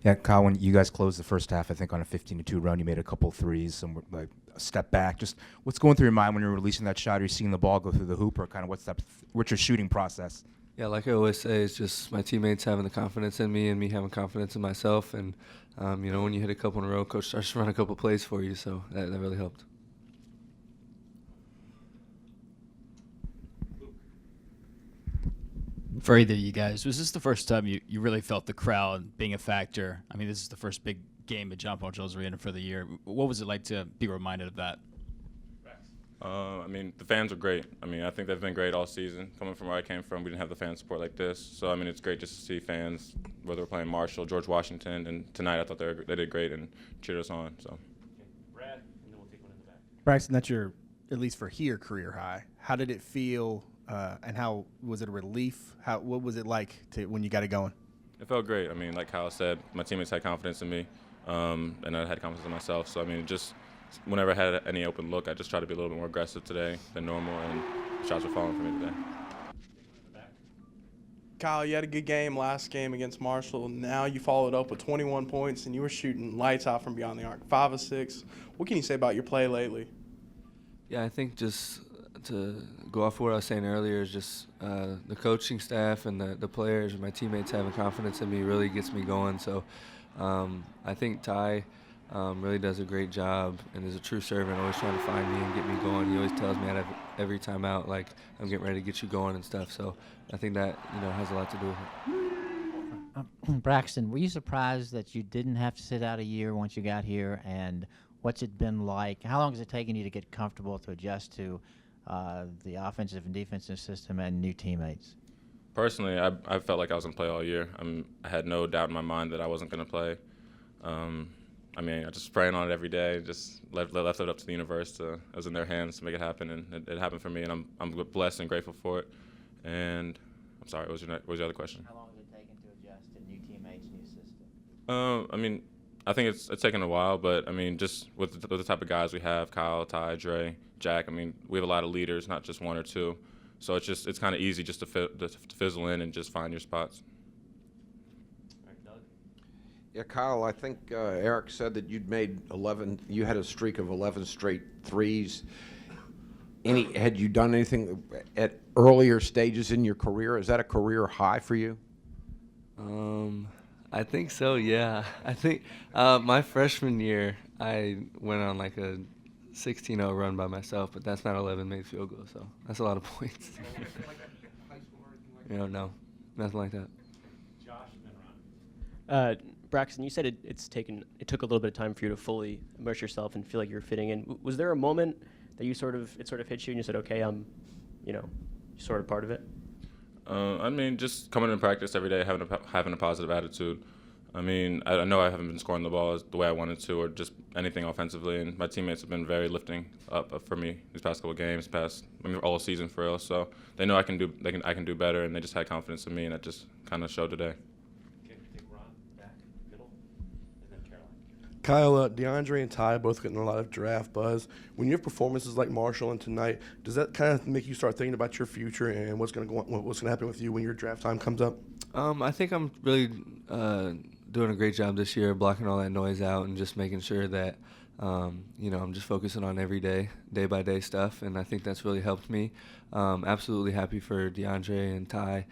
Yeah, Kyle, when you guys closed the first half, I think on a 15-2 run, you made a couple threes, some like a step back. Just what's going through your mind when you're releasing that shot? Are you seeing the ball go through the hoop, or kind of what's your shooting process? Yeah, like I always say, it's just my teammates having the confidence in me and me having confidence in myself. And, when you hit a couple in a row, coach starts to run a couple plays for you, so that really helped. For either of you guys, was this the first time you really felt the crowd being a factor? I mean, this is the first big game at John Paul Jones Arena for the year. What was it like to be reminded of that? The fans are great. I think they've been great all season. Coming from where I came from, we didn't have the fan support like this. So, it's great just to see fans, whether we're playing Marshall, George Washington, and tonight I thought they did great and cheered us on. So, Brad, and then we'll take one in the back. Braxton, that's your, at least for here, career high. How did it feel, and how was it a relief? What was it like when you got it going? it felt great. Like Kyle said, my teammates had confidence in me, and I had confidence in myself. So, whenever I had any open look, I just tried to be a little bit more aggressive today than normal, and shots were falling for me today. Kyle, you had a good game last game against Marshall. Now you followed up with 21 points, and you were shooting lights out from beyond the arc, 5 of 6. What can you say about your play lately? Yeah, I think just to go off of what I was saying earlier is just the coaching staff and the players and my teammates having confidence in me really gets me going. So I think Ty really does a great job and is a true servant, always trying to find me and get me going. He always tells me at every time out, like, I'm getting ready to get you going and stuff. So I think that, has a lot to do with it. Braxton, were you surprised that you didn't have to sit out a year once you got here? And what's it been like? How long has it taken you to get comfortable to adjust to the offensive and defensive system and new teammates? Personally, I felt like I was going to play all year. I had no doubt in my mind that I wasn't going to play. I just praying on it every day. Just left it up to the universe. It was in their hands to make it happen, and it happened for me. And I'm blessed and grateful for it. And I'm sorry, what was your other question? How long has it taken to adjust to new teammates, new system? I think it's taken a while, but just with the type of guys we have, Kyle, Ty, Dre, Jack. We have a lot of leaders, not just one or two. So it's kind of easy just to fizzle in and just find your spots. Yeah, Kyle, I think Eric said that you'd made 11. You had a streak of 11 straight threes. Had you done anything at earlier stages in your career? Is that a career high for you? I think so, yeah. I think my freshman year, I went on like a 16-0 run by myself, but that's not 11 made field goals, so that's a lot of points. No, nothing like that. Josh and then Ron. Braxton, you said it took a little bit of time for you to fully immerse yourself and feel like you're fitting in. Was there a moment that it sort of hit you and you said, okay, I'm, sort of part of it? Just coming in practice every day, having a positive attitude. I know I haven't been scoring the ball the way I wanted to, or just anything offensively, and my teammates have been very lifting up for me these past couple of games, all season for real. So they know I can do better, and they just had confidence in me, and that just kind of showed today. Kyle, DeAndre and Ty both getting a lot of draft buzz. When you have performances like Marshall and tonight, does that kind of make you start thinking about your future and what's going to happen with you when your draft time comes up? I think I'm really doing a great job this year, blocking all that noise out and just making sure that I'm just focusing on every day by day stuff, and I think that's really helped me. Absolutely happy for DeAndre and Ty.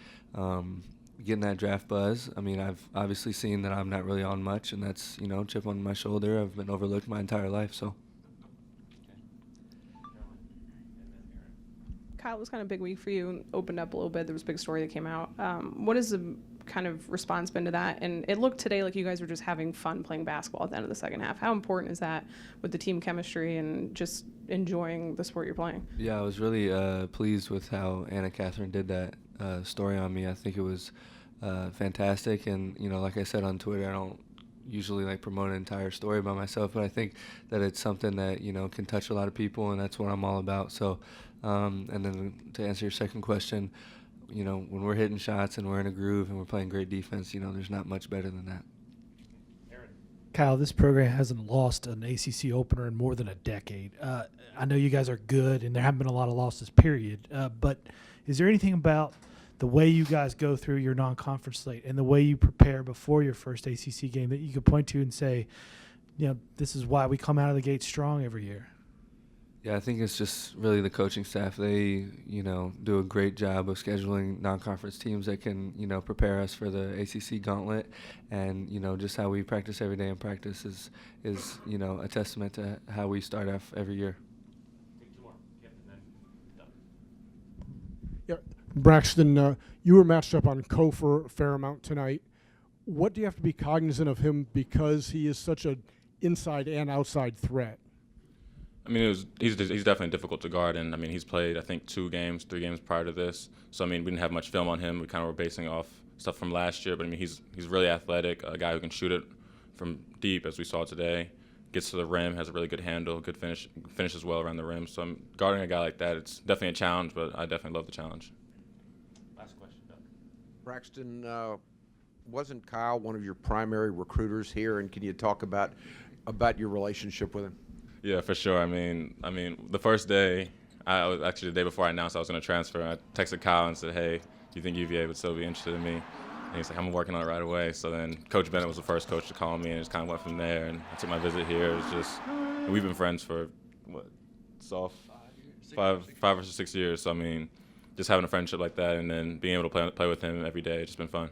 Getting that draft buzz. I've obviously seen that I'm not really on much, and that's, chip on my shoulder. I've been overlooked my entire life, so. Kyle, it was kind of a big week for you. Opened up a little bit. There was a big story that came out. What has the kind of response been to that? And it looked today like you guys were just having fun playing basketball at the end of the second half. How important is that with the team chemistry and just enjoying the sport you're playing? Yeah, I was really pleased with how Anna Catherine did that story on me. I think it was fantastic, and like I said on Twitter, I don't usually promote an entire story by myself, but I think that it's something that can touch a lot of people, and that's what I'm all about. So and then to answer your second question, when we're hitting shots and we're in a groove and we're playing great defense, there's not much better than that. Kyle, this program hasn't lost an ACC opener in more than a decade. I know you guys are good, and there haven't been a lot of losses, period. But is there anything about the way you guys go through your non-conference slate and the way you prepare before your first ACC game that you could point to and say, this is why we come out of the gate strong every year? Yeah, I think it's just really the coaching staff. They, do a great job of scheduling non-conference teams that can, prepare us for the ACC gauntlet. And, just how we practice every day in practice is a testament to how we start off every year. Take 2 more. Yep, and then done. Yeah, Braxton, you were matched up on Kofor a fair amount tonight. What do you have to be cognizant of him because he is such an inside and outside threat? I mean, he's definitely difficult to guard, and I mean, he's played, I think, 3 games prior to this. So I mean, we didn't have much film on him. We kind of were basing off stuff from last year, but I mean, he's really athletic, a guy who can shoot it from deep, as we saw today. Gets to the rim, has a really good handle, good finishes well around the rim. So I'm guarding a guy like that. It's definitely a challenge, but I definitely love the challenge. Last question, Doug. Braxton, wasn't Kyle one of your primary recruiters here, and can you talk about your relationship with him? Yeah, for sure. I mean, the first day, I was actually the day before I announced I was going to transfer. I texted Kyle and said, "Hey, do you think UVA would still be interested in me?" And he's like, "I'm working on it right away." So then Coach Bennett was the first coach to call me, and it just kind of went from there. And I took my visit here. It was just, and we've been friends for five or 6 years. So I mean, just having a friendship like that, and then being able to play with him every day, it's just been fun.